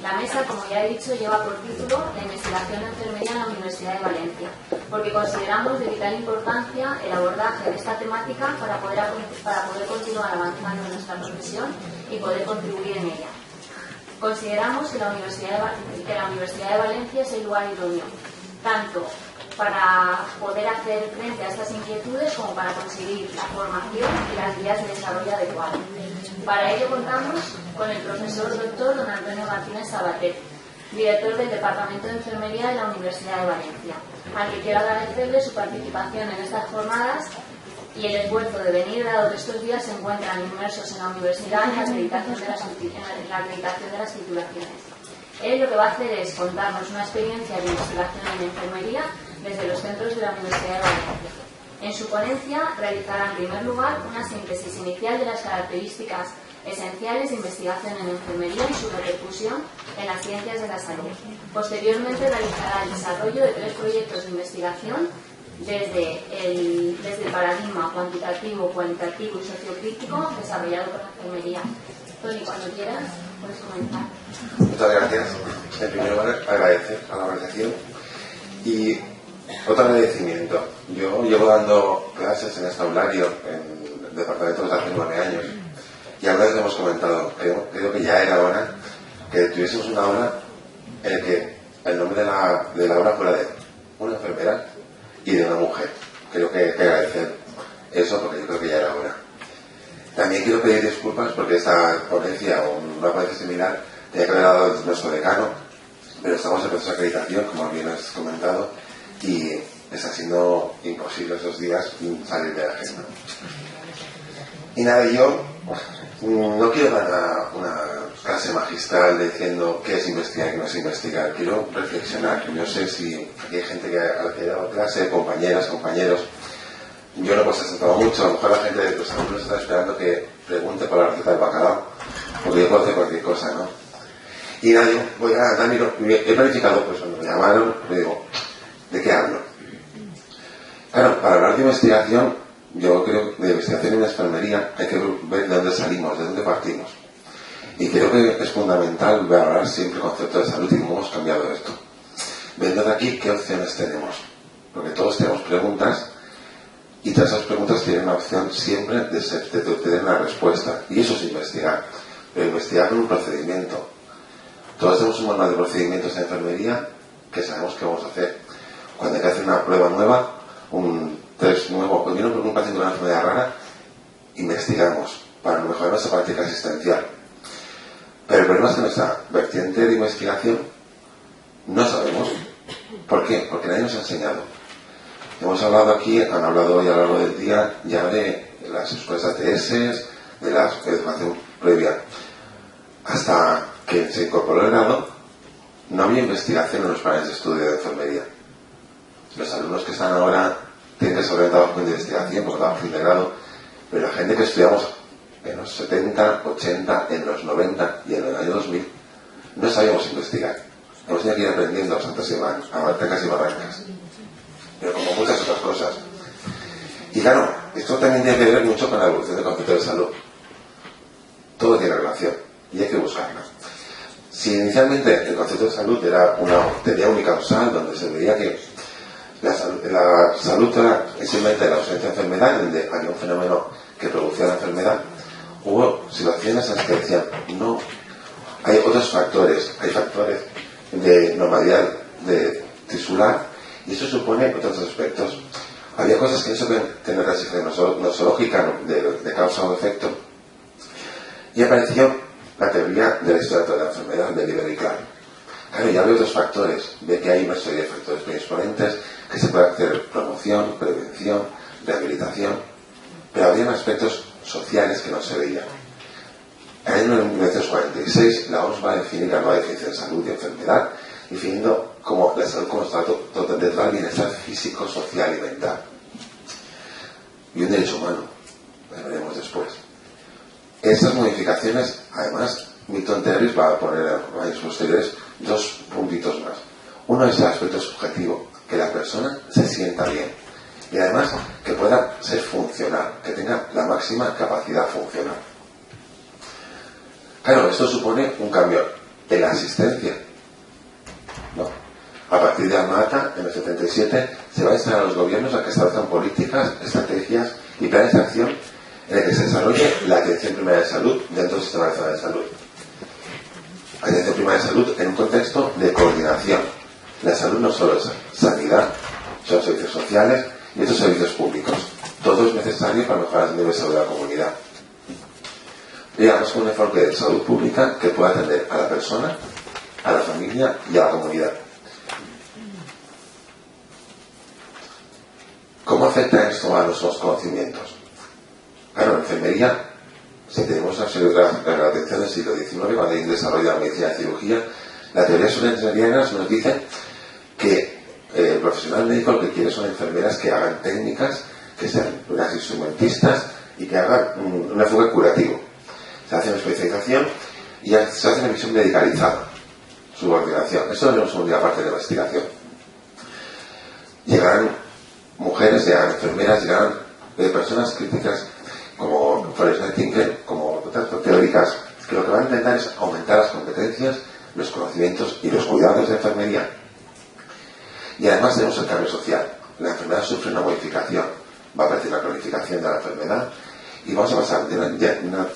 La mesa, como ya he dicho, lleva por título La investigación en enfermería en la Universidad de Valencia, porque consideramos de vital importancia el abordaje de esta temática para poder continuar avanzando en nuestra profesión y poder contribuir en ella. Consideramos que la Universidad de Valencia es el lugar idóneo, tanto para poder hacer frente a estas inquietudes como para conseguir la formación y las vías de desarrollo adecuadas. Para ello contamos con el profesor doctor don Antonio Martínez Sabater, director del Departamento de Enfermería de la Universidad de Valencia, al que quiero agradecerle su participación en estas jornadas y el esfuerzo de venir, dado que estos días se encuentran inmersos en la universidad en la acreditación de las titulaciones. Él lo que va a hacer es contarnos una experiencia de investigación en enfermería desde los centros de la Universidad de Valencia. En su ponencia realizará en primer lugar una síntesis inicial de las características esenciales de investigación en enfermería y su repercusión en las ciencias de la salud. Posteriormente realizará el desarrollo de 3 proyectos de investigación desde el paradigma cuantitativo, cualitativo y sociocrítico desarrollado por la enfermería. Tony, cuando quieras, puedes comenzar. Muchas gracias. En primer lugar, agradecer a la organización y otro agradecimiento. Yo llevo dando clases en estabulario en el departamento desde hace 9 años y alguna vez hemos comentado, creo que ya era hora que tuviésemos una aula en el que el nombre de la aula fuera de una enfermera y de una mujer. Creo que hay que agradecer eso porque yo creo que ya era hora. También quiero pedir disculpas porque esta ponencia o una ponencia similar tenía que haber dado nuestro decano, pero estamos en proceso de acreditación, como bien has comentado, y está siendo imposible esos días salir de la agenda. Y nada, yo no quiero dar una clase magistral diciendo qué es investigar y qué no es investigar. Quiero reflexionar. Yo sé si aquí hay gente a la que he dado clase, compañeras, compañeros. Yo no pues he sentado mucho. A lo mejor la gente de los alumnos está esperando que pregunte por la receta del bacalao, porque yo puedo hacer cualquier cosa, ¿no? Y nada, yo voy a dar he planificado, pues cuando me llamaron, me digo, ¿de qué hablo? Claro, para hablar de investigación, yo creo que de investigación en la enfermería hay que ver de dónde salimos, de dónde partimos. Y creo que es fundamental hablar siempre el concepto de salud y cómo hemos cambiado esto. Viendo de aquí, ¿qué opciones tenemos? Porque todos tenemos preguntas y todas esas preguntas tienen la opción siempre de tener una respuesta. Y eso es investigar. Pero investigar con un procedimiento. Todos tenemos un manual de procedimientos en enfermería que sabemos qué vamos a hacer. Cuando hay que hacer una prueba nueva, un test nuevo, cuando viene un paciente con una enfermedad rara, investigamos para mejorar nuestra práctica asistencial. Pero el problema es que nuestra vertiente de investigación no sabemos. ¿Por qué? Porque nadie nos ha enseñado. Hemos hablado aquí, han hablado hoy a lo largo del día ya de las escuelas ATS, de la educación previa. Hasta que se incorporó el grado, no había investigación en los planes de estudio de enfermería. Los alumnos que están ahora tienen que desarrollar trabajo de investigación, porque trabajo de grado, pero la gente que estudiamos en los 70, 80, en los 90 y en el año 2000, no sabíamos investigar. Hemos tenido que ir aprendiendo a santas y barrancas y barrancas. Pero como muchas otras cosas. Y claro, esto también tiene que ver mucho con la evolución del concepto de salud. Todo tiene relación y hay que buscarla. Si inicialmente el concepto de salud tenía unicausal, donde se veía que la salud era simplemente la ausencia de enfermedad, donde había un fenómeno que producía la enfermedad, hubo situaciones en las que decían, no, hay otros factores, hay factores de normalidad de tisular, y eso supone otros aspectos. Había cosas que no se pueden tener clasificación nosológica de causa o efecto, y apareció la teoría de la historia de la enfermedad de Liber Clark. Claro, ya había otros factores, ve que hay una serie de factores predisponentes, que se puede hacer promoción, prevención, rehabilitación, pero había aspectos sociales que no se veían. En 1946 la OMS va a definir la nueva definición de salud y enfermedad, definiendo como la salud como estado total bienestar físico, social y mental. Y un derecho humano, lo veremos después. Estas modificaciones, además, Milton Terris va a poner en años posteriores 2 puntitos más. Uno es el aspecto subjetivo, que la persona se sienta bien. Y además, que pueda ser funcional, que tenga la máxima capacidad funcional. Claro, esto supone un cambio en la asistencia. No. A partir de Alma-Ata, en el 77, se va a instar a los gobiernos a que establezcan políticas, estrategias y planes de acción en el que se desarrolle la atención primaria de salud dentro del sistema nacional de salud. Atención primaria de salud en un contexto de coordinación. La salud no solo es sanidad, son servicios sociales y otros servicios públicos. Todo es necesario para mejorar el nivel de salud de la comunidad. Llegamos con un enfoque de salud pública que pueda atender a la persona, a la familia y a la comunidad. ¿Cómo afecta esto a nuestros conocimientos? Claro, en enfermería, si tenemos la atención del siglo XIX, cuando hay un desarrollo de la medicina de cirugía, la teoría solenseriana nos dice que el profesional médico lo que quiere son enfermeras que hagan técnicas, que sean unas instrumentistas y que hagan un enfoque curativo. Se hace una especialización y se hace una visión medicalizada, subordinación. Esto es una segunda parte de la investigación. Llegarán mujeres, llegarán enfermeras, llegarán personas críticas como Florence Nightingale, como otras teóricas, que lo que van a intentar es aumentar las competencias, los conocimientos y los cuidados de enfermería. Y además tenemos el cambio social. La enfermedad sufre una modificación, va a aparecer la cronificación de la enfermedad y vamos a pasar de una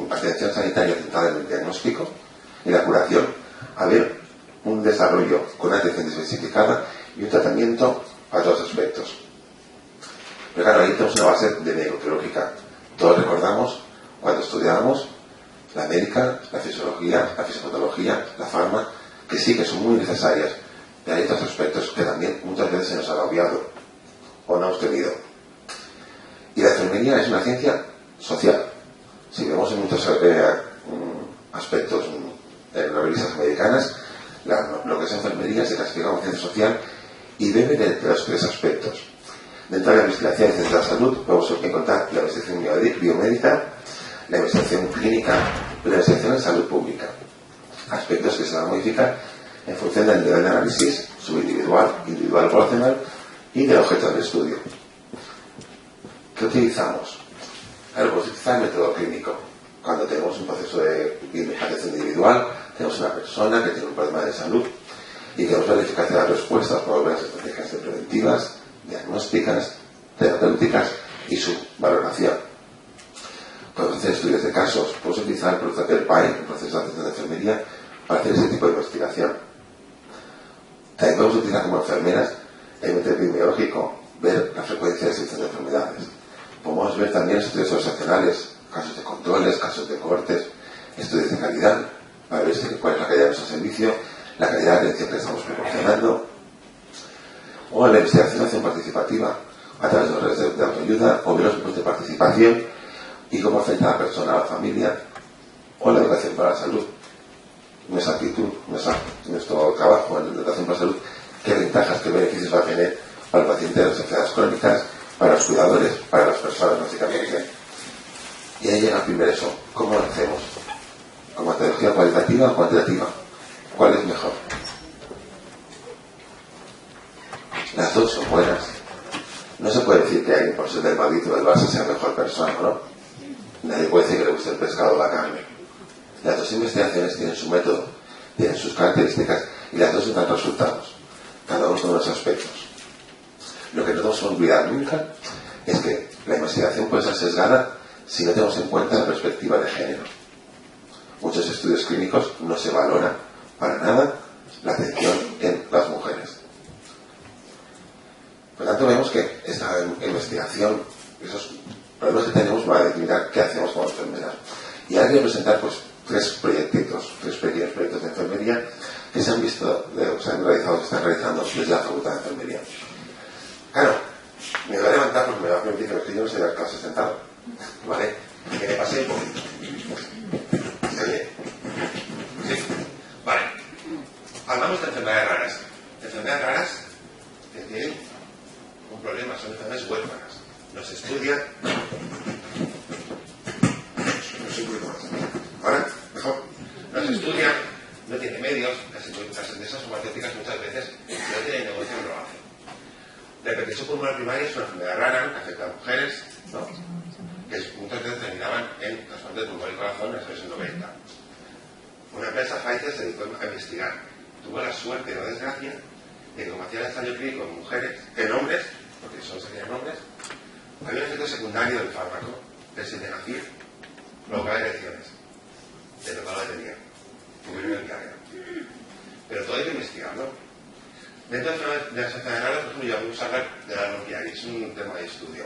atención sanitaria centrada en el diagnóstico y la curación a ver un desarrollo con una atención especificada y un tratamiento para todos los aspectos. Pero claro, ahí tenemos una base de neurobiológica. Todos recordamos cuando estudiábamos la médica, la fisiología, la fisiopatología, la farma, que sí que son muy necesarias, pero hay otros aspectos que también muchas veces se nos han obviado o no hemos tenido. Y la enfermería es una ciencia social. Si vemos en muchos aspectos en las revistas americanas, lo que es enfermería se clasifica como ciencia social y bebe de los tres aspectos. Dentro de la investigación y ciencia de la salud podemos encontrar la investigación biomédica, la investigación clínica y la investigación en salud pública. Aspectos que se van a modificar en función del nivel de análisis subindividual, individual poblacional y del objeto del estudio. ¿Qué utilizamos? Claro, pues utilizar el método clínico. Cuando tenemos un proceso de atención individual, tenemos una persona que tiene un problema de salud y queremos ver la eficacia de las respuestas por las estrategias preventivas, diagnósticas, terapéuticas y su valoración. Podemos hacer estudios de casos, podemos utilizar el proceso del PAI, el proceso de atención de enfermería, para hacer ese tipo de investigación. También podemos utilizar como enfermeras el método epidemiológico, ver la frecuencia de extinción de enfermedades. Podemos ver también estudios observacionales, casos de controles, casos de cortes, estudios de calidad, para ver cuál es la calidad de nuestro servicio, la calidad de atención que estamos proporcionando, o la investigación de acción participativa a través de las redes de autoayuda o de los grupos de participación y cómo afecta a la persona, a la familia o la educación para la salud. Nuestra actitud, nuestro trabajo en la educación para la salud, qué ventajas, qué beneficios va a tener para el paciente de las enfermedades crónicas, para los cuidadores, para las personas básicamente. Y ahí llega primero eso, ¿cómo lo hacemos? ¿Como metodología cualitativa o cuantitativa? ¿Cuál es mejor? Las dos son buenas. No se puede decir que alguien por ser del Madrid o del Barça sea mejor persona, ¿no? Nadie puede decir que le guste el pescado o la carne. Las dos investigaciones tienen su método, tienen sus características y las dos dan resultados, cada uno con los aspectos. Lo que no debemos olvidar nunca es que la investigación puede ser sesgada si no tenemos en cuenta la perspectiva de género. Muchos estudios clínicos no se valora para nada la atención en las mujeres. Por lo tanto, vemos que esta investigación, esos problemas que tenemos, va a determinar qué hacemos como enfermeras. Y ahora quiero presentar tres pequeños proyectos de enfermería que se han visto, se han realizado, se están realizando desde la Facultad de Enfermería. Claro, me voy a levantar porque me va a permitir que yo no sé dar clase sentado. ¿Vale? Que me pase un poquito. ¿Está bien? ¿Sí? Vale. Hablamos de enfermedades raras. Enfermedades raras que tienen un problema, son enfermedades huérfanas. No se estudian. Ahora, mejor. No se estudian, no tiene medios, las empresas farmacéuticas muchas veces, si no tienen negocio, no lo hacen. La hipertensión pulmonar primaria es una enfermedad rara que afecta a mujeres, ¿no? Que muchas veces terminaban en trasplante de pulmón y corazón en los años 90. una empresa Pfizer se dedicó a investigar. Tuvo la suerte, no desgracia, de que como hacía el ensayo clínico en mujeres, en hombres, porque solo serían hombres, había un efecto secundario del fármaco, el sildenafil, provocaba erecciones. De lo que lo detenía. Tuvieron el cargo. Pero todo hay que investigarlo. Dentro de las enfermedades, por ejemplo, yo vamos a hablar de la Longyearbyen, es un tema de estudio.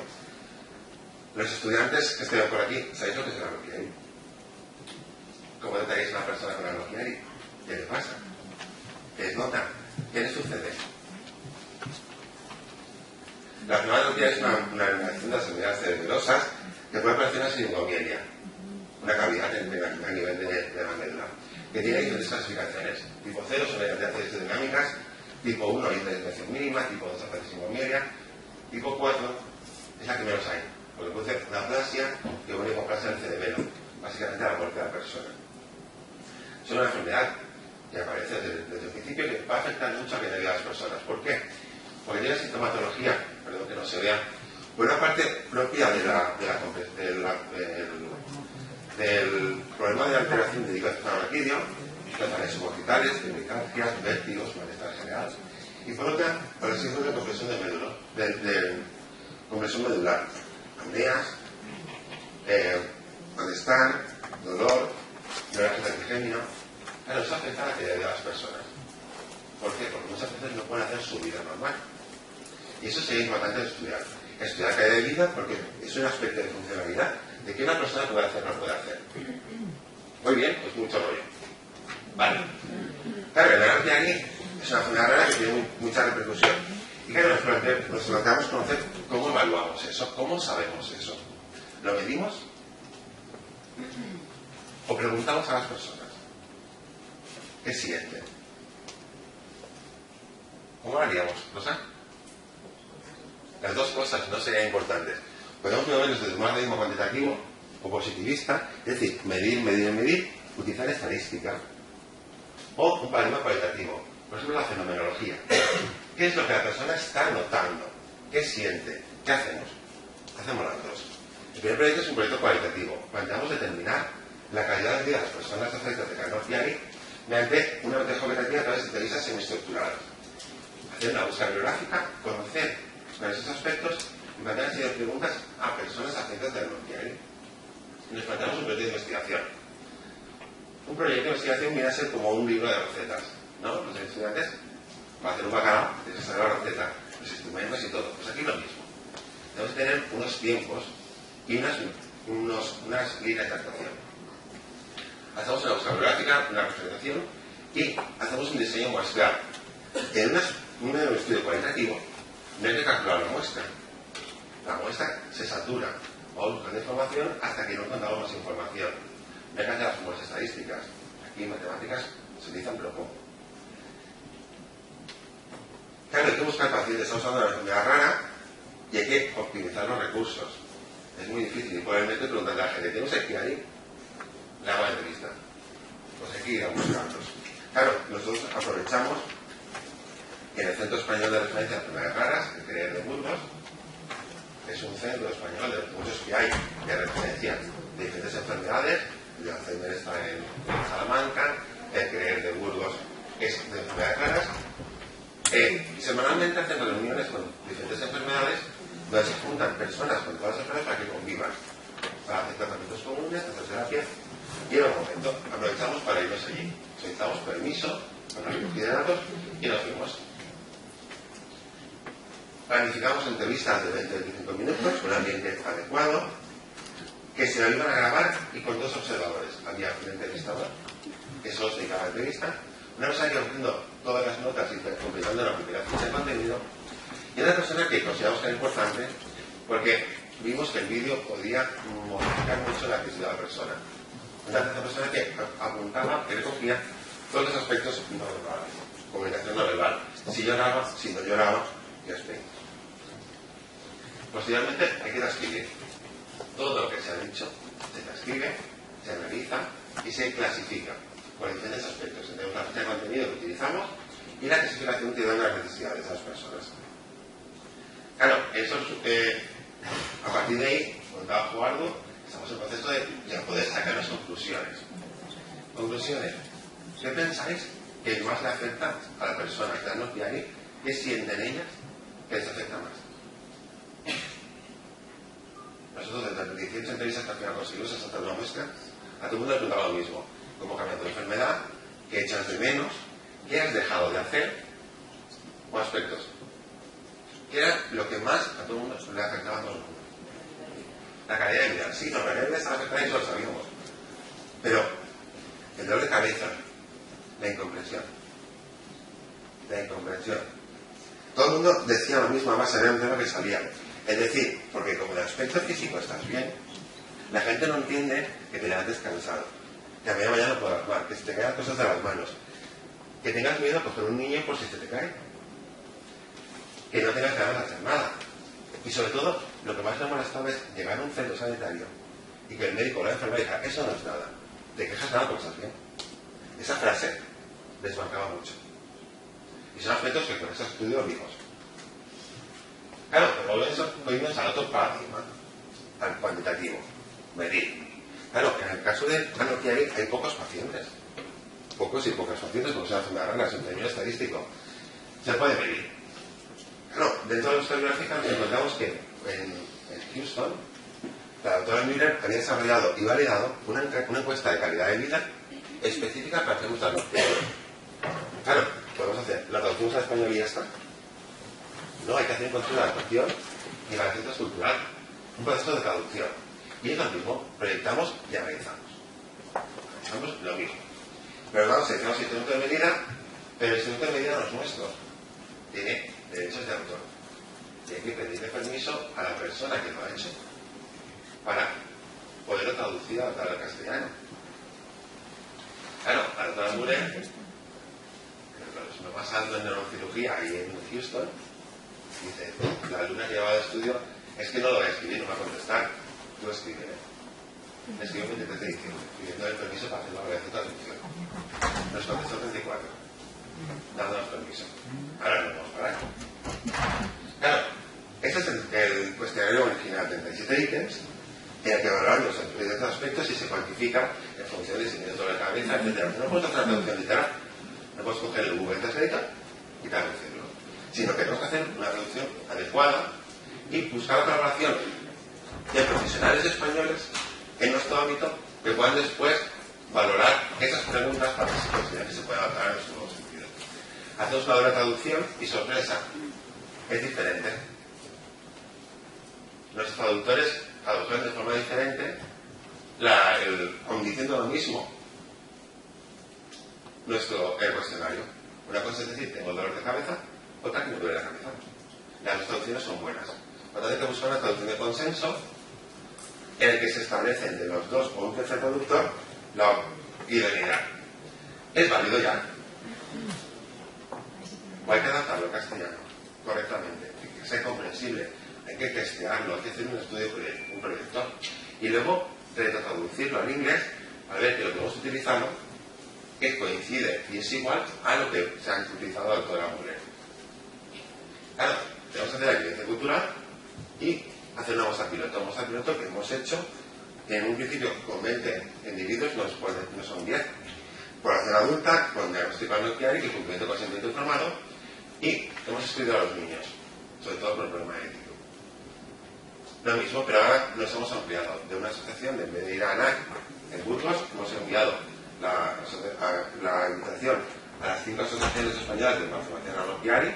Los estudiantes que estén por aquí, ¿sabéis lo que es la Longyearbyen? ¿Cómo tratáis a una persona con la Longyearbyen? ¿Qué le pasa? ¿Qué les nota? ¿Qué le sucede? La enfermedad de Longyearbyen es una enfermedad de enfermedades cerebrosas que puede aparecer una siringomielia, una cavidad a nivel de la médula, que tiene diferentes clasificaciones. Tipo 0 son actividades dinámicas, tipo 1 hay una desviación mínima, tipo 2 aparece siringomielia, tipo 4 es la que menos hay, porque puede ser una aplasia que puede comprarse en el cerebelo, básicamente a la muerte de la persona. Es una enfermedad que aparece desde el principio que va a afectar mucho a la vida de las personas. ¿Por qué? Porque tiene sintomatología, perdón que no se vea, por una parte propia del problema de alteración de dicotonaquidio, trataciones subocitales, temicardias, vértigos, malestar general, y por otra, por el síndrome de compresión de médula, de compresión medular, apneas, malestar, dolor, neuralgia trigémino. Claro, eso afecta a la calidad de las personas. ¿Por qué? Porque muchas veces no pueden hacer su vida normal. Y eso sería importante estudiar. Estudiar la calidad de vida porque es un aspecto de funcionalidad de que una persona puede hacer o no puede hacer. Muy bien, pues mucho rollo. Vale. Claro, la Longyearbyen es una enfermedad rara que tiene mucha repercusión. Y claro, nos planteamos conocer cómo evaluamos eso, cómo sabemos eso. ¿Lo medimos? ¿O preguntamos a las personas? ¿Qué sienten? ¿Cómo lo haríamos? ¿Rosa? Las dos cosas no serían importantes. Podemos movernos desde un algoritmo cuantitativo o positivista, es decir, medir, utilizar estadística, o un paradigma cualitativo, por ejemplo la fenomenología. ¿Qué es lo que la persona está notando? ¿Qué siente? ¿Qué hacemos? Hacemos las dos. El primer proyecto es un proyecto cualitativo. Planteamos determinar la calidad de vida de las personas afectadas de cáncer Longyearbyen mediante una metodología cualitativa a través de entrevistas semiestructuradas. Hacer una búsqueda bibliográfica, conocer esos aspectos y plantear una serie de preguntas a personas afectadas de Longyearbyen. Y nos planteamos un proyecto de investigación. Un proyecto de investigación viene a ser como un libro de recetas, ¿no? Los estudiantes van a hacer un bacalao, tienes que saber la receta, los instrumentos y todo. Pues aquí lo mismo. Tenemos que tener unos tiempos y unas líneas de actuación. Hacemos una búsqueda bibliográfica, una representación y hacemos un diseño muestral. En un estudio cualitativo no hay que calcular la muestra. La muestra se satura. Vamos buscando información hasta que no encontramos más información. No hay que hacer las fórmulas estadísticas. Aquí en matemáticas se utilizan pero poco. Claro, hay que buscar pacientes. Estamos hablando de una enfermedad rara y hay que optimizar los recursos. Es muy difícil. Y por el método preguntarle a la gente, ¿tenemos aquí ahí? Le hago la entrevista. Pues hay que ir a buscarlos. Claro, nosotros aprovechamos que en el Centro Español de Referencia de Enfermedades Raras, el CREER de Burgos, es un centro español de los muchos que hay de referencia de diferentes enfermedades. El Alzheimer está en Salamanca, el CREER de Burgos es de enfermedades raras. Semanalmente hacen reuniones con diferentes enfermedades donde se juntan personas con todas las enfermedades para que convivan, para hacer tratamientos comunes, hacer terapia. Y en un momento aprovechamos para irnos allí. Solicitamos permiso con la recogida de datos y nos fuimos. Planificamos entrevistas de 20-25 minutos con un ambiente adecuado que se lo iban a grabar y con dos observadores. Había un entrevistador que solo se dedicaba a la entrevista, una persona que iba haciendo todas las notas y completando la primera ficha de contenido y otra persona que consideramos que era importante porque vimos que el vídeo podía modificar mucho la actitud de la persona. Una persona que apuntaba, que recogía todos los aspectos no verbales, comunicación no verbal. Si lloraba, si no lloraba, y aspectos. Posteriormente hay que transcribir. Todo lo que se ha dicho se transcribe, se analiza y se clasifica por diferentes aspectos. Tenemos la ficha de contenido que utilizamos y la clasificación que dan las necesidades de las personas. Claro, eso a partir de ahí, con un trabajo arduo, estamos en el proceso de ya poder sacar las conclusiones. Conclusiones. ¿Qué pensáis que más le afecta a la persona que dan Nokiari? ¿Qué sienten ellas que les afecta más? Nosotros desde 18 entrevistas que al final conseguimos hasta una muestra, a todo el mundo le preguntaba lo mismo. ¿Cómo cambia tu enfermedad? ¿Qué echas de menos? ¿Qué has dejado de hacer? O aspectos. ¿Qué era lo que más a todo el mundo le afectaba a todo el mundo? La calidad de vida. Sí, la calidad de vida estaba afectada y eso lo sabíamos. Pero el dolor de cabeza, la incomprensión. La incomprensión. Todo el mundo decía lo mismo, además era un tema que salía. Es decir, porque como de aspecto físico estás bien, la gente no entiende que te levantes cansado, que a media mañana no puedas más, que se te caigan cosas de las manos, que tengas miedo a coger un niño por si se te cae, que no tengas ganas de hacer nada. Y sobre todo, lo que más me molestaba es llegar a un centro sanitario y que el médico o la enfermera diga, eso no es nada, te quejas nada porque estás bien. Esa frase les marcaba mucho. Y son aspectos que con esos estudios vimos. Claro, pero eso volvemos al otro paradigma, al cuantitativo, medir. Claro, en el caso de Nokiari hay pocos pacientes. Pocos y pocas pacientes, porque se hace una regla, es un término estadístico. Se puede medir. Claro, dentro de nuestra bibliográfica nos encontramos que en Houston, la doctora Miller había desarrollado y validado una encuesta de calidad de vida específica para hacer nuestra Nokiari. Claro, podemos hacer la traducción al español y ya está. No, hay que hacer un proceso de adaptación y evaluación cultural, un proceso de traducción. Y es lo mismo, proyectamos y analizamos. Hacemos lo mismo. Pero vamos, tenemos instrumento de medida, pero el instrumento de medida no es nuestro. Tiene derechos de autor. Y hay que pedirle permiso a la persona que lo ha hecho para poderlo traducir al castellano. Claro, a la doctora Muller, que es lo más alto en neurocirugía ahí en Houston, dice, la alumna que llevaba de estudio, es que no lo voy a escribir, no va a contestar. Tú escribe. Escribió el 23 de diciembre, pidiendo el permiso para hacer la evaluación de traducción. Nos contestó el 34, dándonos permiso. Ahora no vamos a parar. Claro, este es el cuestionario original, 37 ítems, en el que valoran los diferentes aspectos y se cuantifica en función del seguimiento de la cabeza, etc. No puedes hacer una traducción literal, no puedes coger el Google Translate y traducirlo, sino que tenemos que hacer una traducción adecuada y buscar la colaboración de profesionales españoles en nuestro ámbito que puedan después valorar esas preguntas para que se consideren que se pueda adaptar en su nuevo sentido. Hacemos una doble traducción y sorpresa, es diferente. Nuestros traductores traducen de forma diferente, diciendo lo mismo el cuestionario. Una cosa es decir, tengo dolor de cabeza, otra que me duele la cabeza. Las dos traducciones son buenas. Cuando hay que buscar una traducción de consenso en el que se establece entre los dos o un tercer traductor la idoneidad. ¿Es válido ya? O hay que adaptarlo al castellano correctamente, que sea comprensible, hay que testearlo, hay que hacer un estudio, un proyecto y luego traducirlo al inglés a ver que lo que hemos utilizado que coincide y es igual a lo que se ha utilizado la doctora Muller. Claro, tenemos que hacer la evidencia cultural y hacer una muestra piloto. Una muestra piloto que hemos hecho que en un principio con 20 individuos no son 10. Población adulta con diagnóstico Nokiari y cumplimiento con consentimiento informado y hemos excluido a los niños, sobre todo por el problema ético. Lo mismo, pero ahora nos hemos ampliado de una asociación, en vez de ir a ANAC en Burgos, hemos enviado la invitación a las 5 asociaciones españolas de información a Nokiari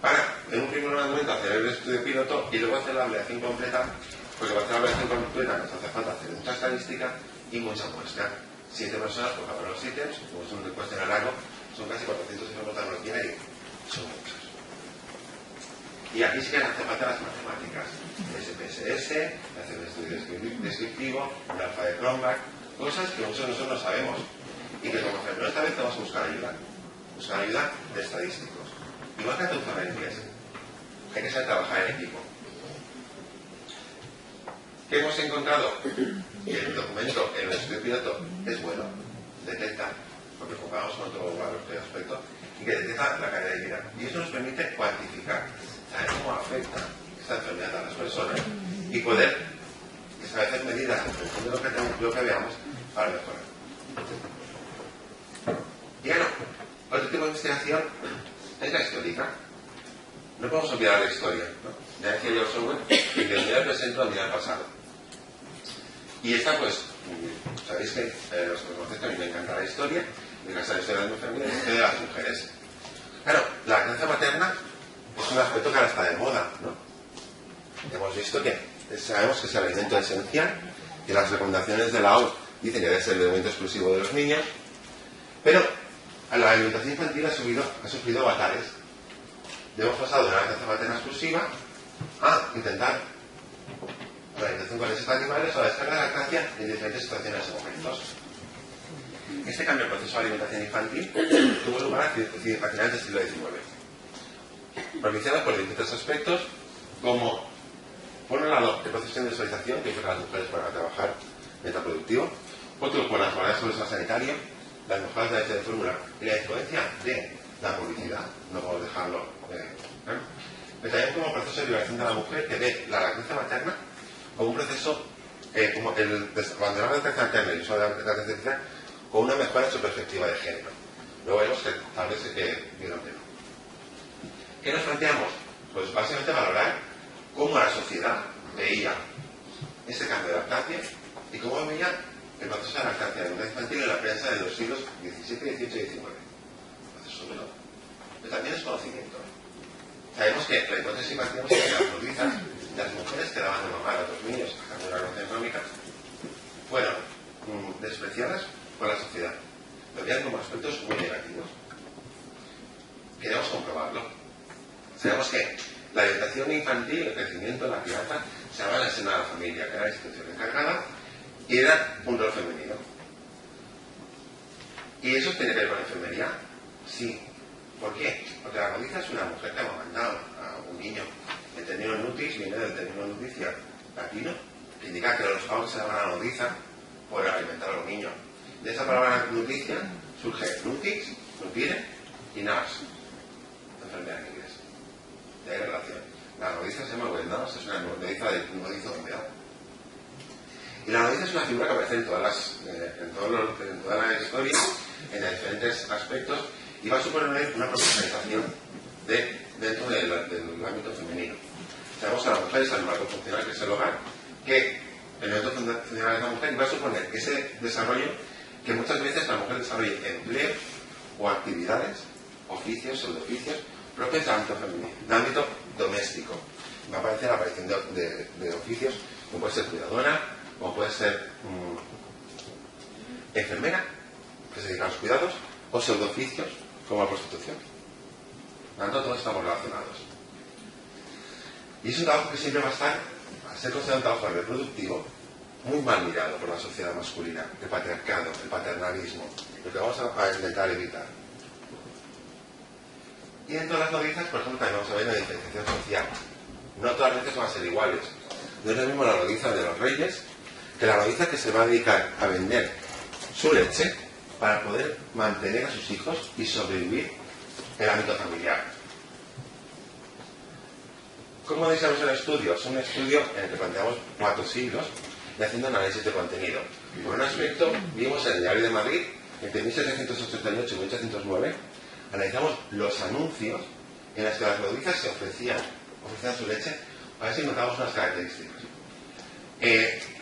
para, en un primer momento, hacer el estudio piloto y luego hacer la evaluación completa, porque para hacer la evaluación completa nos hace falta hacer mucha estadística y mucha muestra. 7 personas por cada uno de los ítems, como es un cuestionario largo, son casi 400 ejemplos de Nokiari, son muchos. Y aquí sí que hace falta las matemáticas, el SPSS, hacer el estudio descriptivo, el alfa de Cronbach, cosas que muchos de nosotros no sabemos y que como ejemplo esta vez vamos a buscar ayuda de estadísticos. Igual que traducción en inglés, hay que saber trabajar en equipo. ¿Qué hemos encontrado? Que el documento, el estudio piloto, es bueno, detecta, porque comparamos con otro aspecto, y que detecta la calidad de vida. Y eso nos permite cuantificar, saber cómo afecta esta enfermedad a las personas y poder establecer medidas en función de lo que veamos para mejorar. tipo de investigación es la histórica. No podemos olvidar la historia, ¿no? Ya decía George Orwell, que de mirar el presente a mirar el pasado. Y esta, pues, sabéis que los que conocéis que a mí me encanta la historia, me encanta la historia de mi familia y la historia de las mujeres. Claro, la lactancia materna es un aspecto que ahora está de moda, ¿no? Hemos visto que sabemos que es el alimento esencial, que las recomendaciones de la OMS dicen que debe ser el alimento exclusivo de los niños, pero la alimentación infantil ha sufrido avatares. Ya hemos pasado de una lactancia materna exclusiva a intentar la alimentación con leches animales o la descarga de lactancia en diferentes situaciones y momentos. Este cambio en el proceso de alimentación infantil tuvo lugar a finales del siglo XIX, propiciado por distintos aspectos como, por un lado, el proceso de industrialización que hizo que las mujeres fueran a trabajar mientras productivo, otro por las barreras sobre el sanitario, las mejoras de la leche de fórmula y la influencia de la publicidad, no podemos dejarlo, pero también como proceso de liberación de la mujer que ve la lactancia materna como un proceso, como el abandonar la lactancia materna y el uso de la lactancia artificial con una mejora en su perspectiva de género. Luego vemos que tal vez vieron que no. ¿Qué nos planteamos? Pues básicamente valorar cómo la sociedad veía ese cambio de lactancia y cómo veía el proceso de lactancia de la infantil en la prensa de los siglos XVII, XVIII y XIX. Proceso duro. Pero también es conocimiento. Sabemos que la hipótesis partimos de que las nodrizas, las mujeres que daban de mamar a otros niños a cambio de la relación económica, fueron despreciadas por la sociedad. Lo veían como aspectos muy negativos. Queremos comprobarlo. Sabemos que la alimentación infantil, el crecimiento, la crianza, se daba en el seno de la familia, que era la institución encargada, y era un rol femenino. ¿Y eso tiene que ver con la enfermería? Sí. ¿Por qué? Porque la nodriza es una mujer que ha amamantado a un niño. El término nutis viene del término nutricia latino, que indica que los padres se daban a la nodriza por alimentar a los niños. De esa palabra nutricia surge nutrix, nutire y nas, enfermedad en inglés. De ahí la relación. La nodriza se llama Wendaus, es una nodriza de húmeda. Y la nodriza es una figura que aparece en toda la historia, en diferentes aspectos, y va a suponer una profesionalización dentro del ámbito femenino. Sabemos que la mujer es el marco funcional, que es el hogar, que el ámbito funcional de la mujer va a suponer ese desarrollo que muchas veces la mujer desarrolla empleos o actividades, oficios, pseudooficios, propios del ámbito femenino, del ámbito doméstico. Va a aparecer la aparición de oficios como puede ser cuidadora, como puede ser enfermera, que se dedica a los cuidados, o pseudooficios como la prostitución. Por lo tanto, todos estamos relacionados. Y es un trabajo que siempre va a estar, a ser considerado un trabajo reproductivo, muy mal mirado por la sociedad masculina, el patriarcado, el paternalismo, lo que vamos a intentar evitar. Y dentro de las nodrizas, por ejemplo, también vamos a ver la diferenciación social. No todas las veces van a ser iguales. No es lo mismo la nodriza de los reyes que la nodriza que se va a dedicar a vender su leche para poder mantener a sus hijos y sobrevivir en el ámbito familiar. ¿Cómo diseñamos el estudio? Es un estudio en el que planteamos 4 siglos y haciendo análisis de contenido. Por un aspecto, vimos en el Diario de Madrid, entre 1788 y 1809, analizamos los anuncios en los que las nodrizas se ofrecían su leche, para ver si encontramos unas características.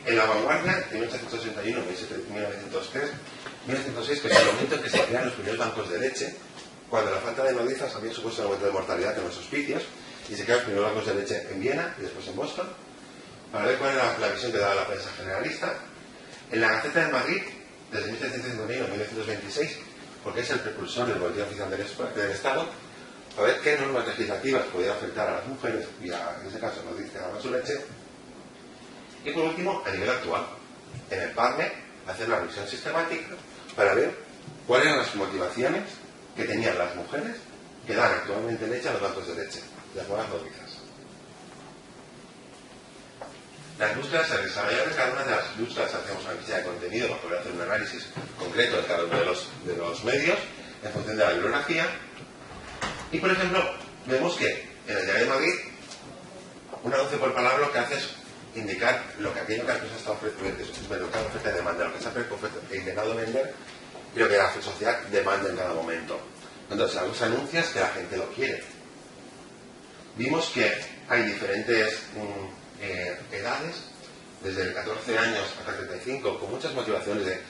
En la vanguardia, de 1861, 1903, 1906, que es el momento en que se crean los primeros bancos de leche, cuando la falta de nodrizas había supuesto un aumento de mortalidad en los hospicios, y se crean los primeros bancos de leche en Viena y después en Boston, para ver cuál era la visión que daba la prensa generalista. En la Gaceta de Madrid, desde 1751 a 1926, porque es el precursor del Boletín Oficial del Estado, para ver qué normas legislativas podían afectar a las mujeres, y en ese caso nos dice que daban su leche. Y por último, a nivel actual, en el PubMed, hacer una revisión sistemática para ver cuáles eran las motivaciones que tenían las mujeres que dan actualmente leche a los bancos de leche, las nuevas nodrizas. Las búsquedas se desarrollan, cada una de las búsquedas hacemos una visita de contenido para poder hacer un análisis concreto de cada uno de los medios en función de la bibliografía. Y por ejemplo, vemos que en el Diario de Madrid, un anuncio por palabra lo que hace es indicar lo que aquello que la empresa está ofreciendo, lo que la oferta y demanda, lo que se ha intentado vender y lo que la sociedad demanda en cada momento. Entonces, los anuncios que la gente lo quiere. Vimos que hay diferentes edades, desde el 14 años hasta 35, con muchas motivaciones de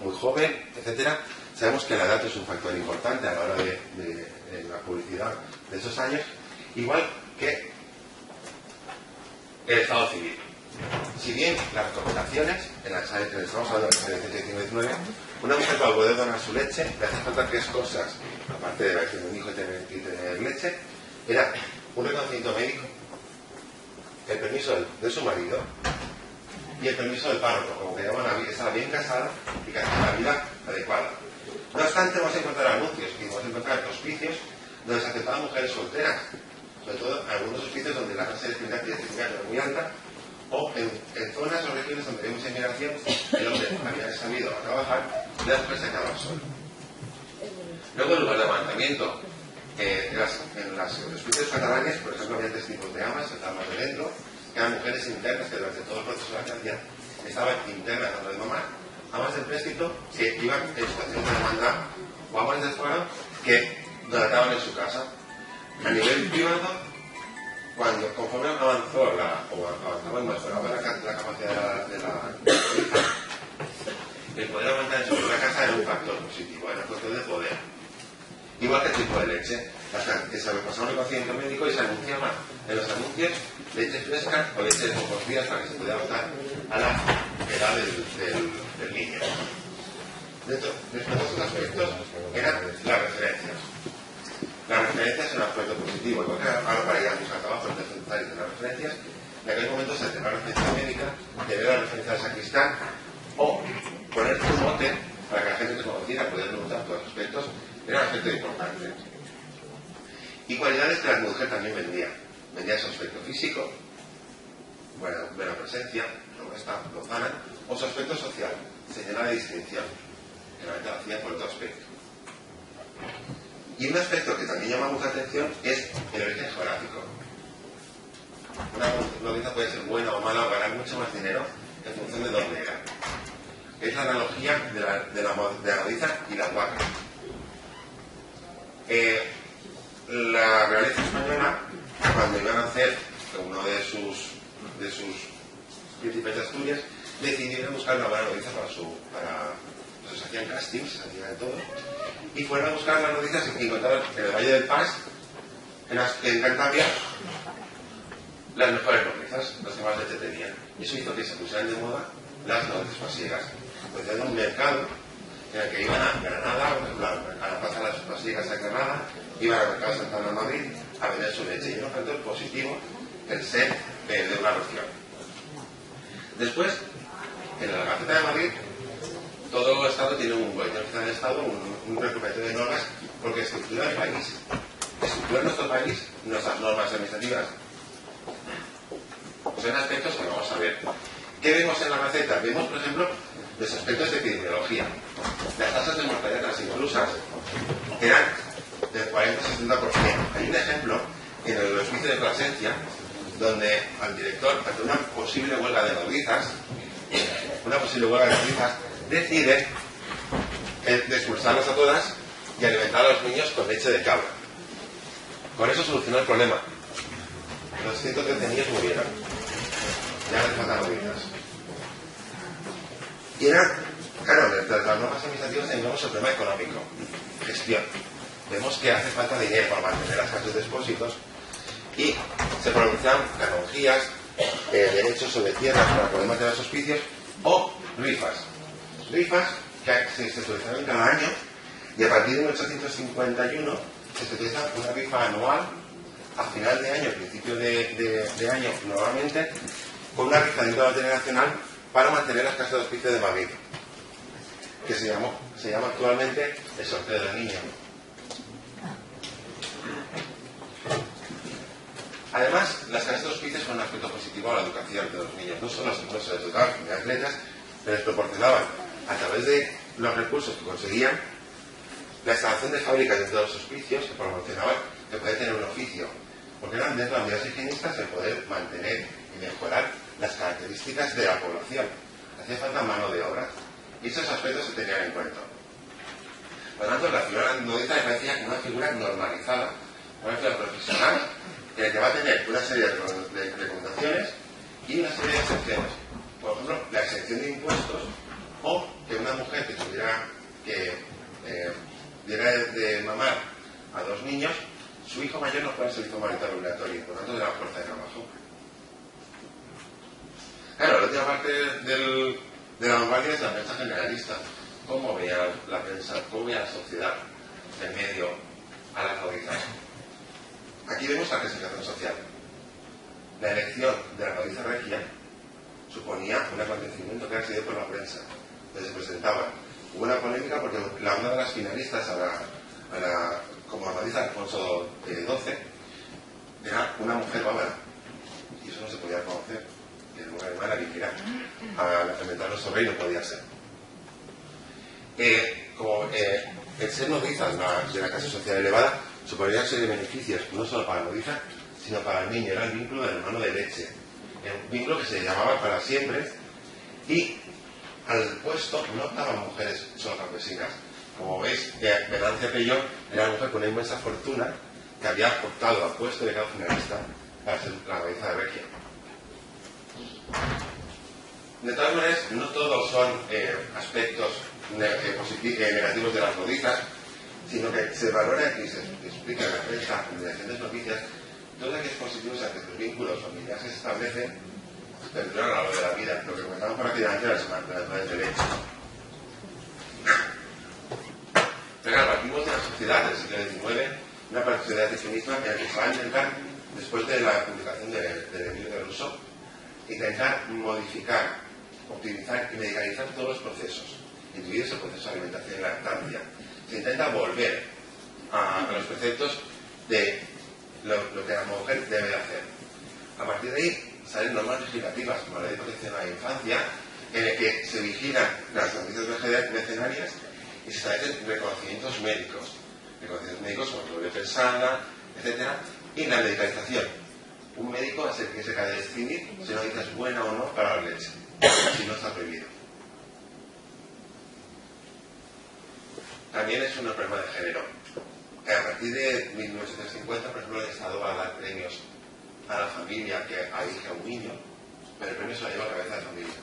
muy joven, etcétera. Sabemos que la edad es un factor importante a la hora de la publicidad de esos años, igual que el estado civil. Si bien las recomendaciones, estamos hablando de 19, una mujer para poder donar su leche le hace falta 3 cosas, aparte de tener un hijo y tener leche, era un reconocimiento médico, el permiso de su marido y el permiso del párroco, como que estaba bien casada y que hacía una vida adecuada. No obstante, vamos a encontrar anuncios y vamos a encontrar hospicios donde se aceptaban mujeres solteras, sobre todo algunos hospicios donde la tasa de fertilidad es muy alta, o en zonas o regiones donde hay mucha inmigración, el hombre había salido a trabajar y la mujer se quedaba sola. Luego, el lugar de levantamiento. En los hospicios catalanes, por ejemplo, había 3 tipos de amas: el amas de dentro, que eran mujeres internas que durante todo el proceso de lactancia estaban internas dando de mamar; amas del préstito, que iban en situaciones de demanda; o amas de fuera, que donataban en su casa. A nivel privado, conforme avanzó o mejoraba la capacidad de la hija, el poder aguantar en su propia casa era un factor positivo, era un factor de poder. Igual que el tipo de leche, que se pasaba un reconocimiento médico y se anunciaba en los anuncios leche fresca o leche de pocos días para que se pudiera adaptar a la edad del niño. Dentro de estos aspectos eran las referencias. Las referencias son un aspecto positivo, igual que ahora para ir a buscar trabajo es necesario tener referencias. En aquel momento se tenía la referencia médica, tener la referencia de sacristán o poner tu mote para que la gente te conociera, poder preguntar todos los aspectos. Era un aspecto importante. Y cualidades que la mujer también vendía. Vendía su aspecto físico, buena presencia, robusta, lozana, o su aspecto social, señala de distinción, que la lo hacía por otro aspecto. Y un aspecto que también llama mucha atención es el origen geográfico. Una nodriza puede ser buena o mala o ganar mucho más dinero en función de dónde era. Es la analogía de la nodriza y la huaca. La realeza española, cuando iban a hacer uno de sus príncipes de Asturias, decidieron buscar una buena nodriza pues se hacían castings, se hacía de todo, y fueron a buscar las nodrizas y encontraron en el Valle del Pas, en Cantabria, las mejores nodrizas, las que más leche tenían. Y eso hizo que se pusieran de moda las nodrizas pasiegas. Pues era un mercado en el que iban a Granada, a la plaza de las pasiegas a Granada, iban al mercado de Santana en Madrid a vender su leche. Y era un factor positivo el ser de una región. Después, en la Gaceta de Madrid, todo Estado tiene un boletín oficial del Estado, un recopilatorio de normas, porque estructura el país. Estructura nuestro país, nuestras normas administrativas. Son aspectos que vamos a ver. ¿Qué vemos en la Gaceta? Vemos, por ejemplo, los aspectos de epidemiología. Las tasas de mortalidad de las inclusas eran del 40-60%. Hay un ejemplo en el hospicio de Plasencia, donde al director, ante una posible huelga de nodrizas, decide de expulsarlas a todas y alimentar a los niños con leche de cabra. Con eso solucionó el problema. Los 113 niños murieron. Ya les faltan nodrizas. Y era, claro, desde las normas administrativas tenemos el problema económico, gestión. Vemos que hace falta dinero para mantener las casas de expósitos y se pronuncian canonjías, derechos sobre tierras para poder mantener los hospicios o rifas. Rifas que se utilizaron cada año y a partir de 1851 se utiliza una rifa anual a final de año, principio de año normalmente, con una rifa dentro de la Lotería Nacional para mantener las casas de hospicio de Madrid, que se llama actualmente el sorteo del niño. Además, las casas de hospicio son un aspecto positivo a la educación de los niños. No solo se les educaban en atletas, pero les proporcionaban, a través de los recursos que conseguían, la instalación de fábricas dentro de los hospicios que proporcionaban que poder tener un oficio, porque eran dentro de las medidas higienistas el poder mantener y mejorar las características de la población. Hacía falta mano de obra y esos aspectos se tenían en cuenta. Por lo tanto, la figura nodriza me parecía una figura normalizada, una figura profesional, que va a tener una serie de recomendaciones y una serie de excepciones. Por ejemplo, la exención de impuestos, o que una mujer que tuviera diera de mamar a 2 niños, su hijo mayor no fuera servicio marital obligatorio, por lo tanto de la fuerza de trabajo. Claro, la última parte de la vanguardia es la prensa generalista. ¿Cómo veía la prensa, cómo veía la sociedad en medio a las nodrizas? Aquí vemos la clasificación social. La elección de la nodriza regia suponía un acontecimiento que era seguido por la prensa. Entonces se presentaban. Hubo una polémica porque una de las finalistas como nodriza Alfonso XII era una mujer bávara. Y eso no se podía conocer. Que una hermana viniera a enfrentar nuestro rey no podía ser. El ser nodriza de la clase social elevada suponía una serie de beneficios, no solo para la nodriza, sino para el niño. Era el vínculo del hermano de leche. Un vínculo que se llamaba para siempre, y al puesto no optaban mujeres solo campesinas. Como veis, Venancio Pellón era una mujer con una inmensa fortuna que había optado al puesto de cada finalista para ser la nodriza de regia. De todas maneras, no todos son aspectos negativos de las nodrizas, sino que se valora y se explica en la prensa, en diferentes noticias, todos aquellos positivos ante los vínculos familiares que se establecen a lo largo de la vida, lo que comentamos por aquí delante de las madres de leche. Pero claro, partimos de la sociedad del siglo XIX, una sociedad de sí misma en la que se va a intentar, después de la publicación del Emilio de Rousseau, intentar modificar, optimizar y medicalizar todos los procesos, incluidos el proceso de alimentación y lactancia. Se intenta volver a los preceptos de lo que la mujer debe hacer. A partir de ahí salen normas legislativas como la Ley de Protección a la Infancia, en la que se vigilan las noticias vecinarias y se establecen reconocimientos médicos como la pensada, etc. Y la medicalización. Un médico es el que se acaba de decidir si una noticia es buena o no para la leche, si no está prohibido. También es un problema de género. A partir de 1950, por ejemplo, el Estado va a dar premios a la familia que ahija a un niño, pero el premio se lo lleva a cabeza de familia.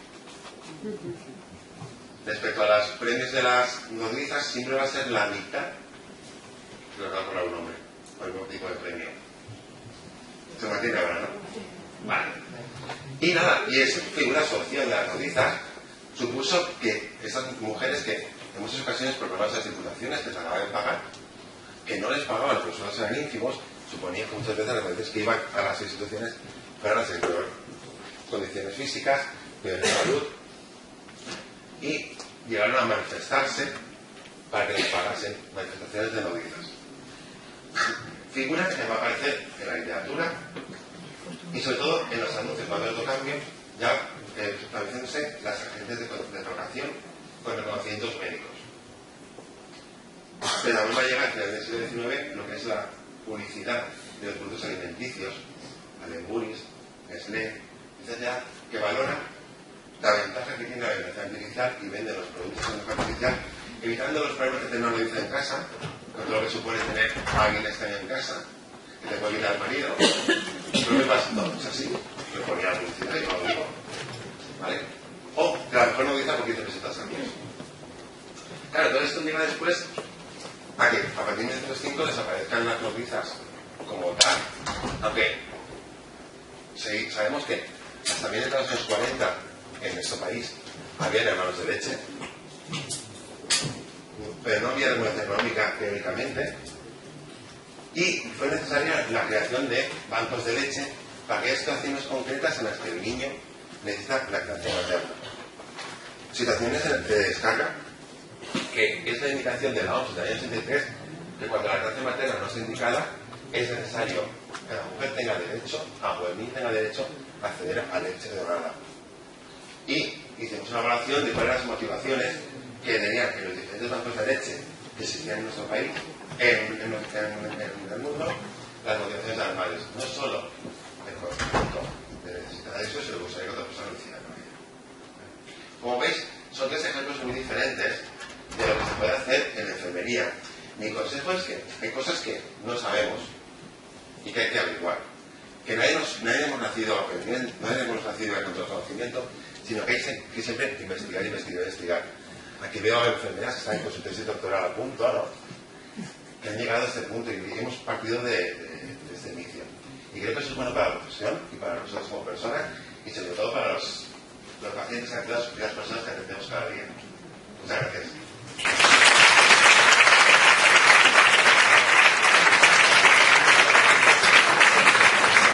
Respecto a los premios de las nodrizas, siempre va a ser la mitad de lo que va a cobrar un hombre, por el mismo tipo de premio. Se mantiene ahora, ¿no? Vale. Y nada, y esa figura social de las nodrizas supuso que esas mujeres que en muchas ocasiones por problemas de circulaciones que se acababan de pagar, que no les pagaban, los sueldos eran ínfimos, suponía que muchas veces las mujeres que iban a las instituciones fueran a tener condiciones físicas, de salud, y llegaron a manifestarse para que les pagasen manifestaciones de nodrizas. Figura que va a aparecer en la literatura y sobre todo en los anuncios cuando hay otro cambio, ya estableciéndose las agentes de trocación con reconocimientos médicos. Pero también va a llegar en el siglo XIX lo que es la publicidad de los productos alimenticios, Alemburis, Nestlé, etc., que valora la ventaja que tiene la alimentación artificial y vende los productos de alimentación artificial, evitando los problemas que tiene una nodriza en casa, con todo lo que supone tener a alguien extraño en casa, que te puede quitar al marido. Problemas, no, es así, le ponía la publicidad y no lo digo. ¿Vale? O que a lo mejor no dice por 15 pesetas al mes. Claro, todo esto lleva después a que a partir de 1905 desaparezcan las nodrizas como tal, aunque sabemos que hasta bien de los años 40 en nuestro país había hermanos de leche, pero no había regulación económica teóricamente, y fue necesaria la creación de bancos de leche para aquellas situaciones concretas en las que el niño necesita lactancia materna. Situaciones de descarga, que es la indicación de la OMS del año 83, que cuando la lactancia materna no está indicada, es necesario que la mujer tenga derecho, o el niño tenga derecho a acceder a leche donada. Y hicimos una evaluación de cuáles eran las motivaciones que tenían en los diferentes bancos de leche que existían en nuestro país, en el mundo, las motivaciones de las madres. No solo el conocimiento de necesitar eso, sino que gustaría que otra persona lo hiciera con ella. Como veis, son tres ejemplos muy diferentes de lo que se puede hacer en enfermería. enfermería. Mi consejo es que hay cosas que no sabemos y que hay que averiguar. Que nadie hemos nacido aprendiendo, nadie hemos nacido con todo conocimiento, sino que hay que siempre investigar. Aquí veo enfermeras que están con su tesis doctoral a punto, ¿no? Que han llegado a este punto y hemos partido de este inicio. Y creo que eso es bueno para la profesión y para nosotros como personas y sobre todo para los pacientes y las personas que atendemos cada día.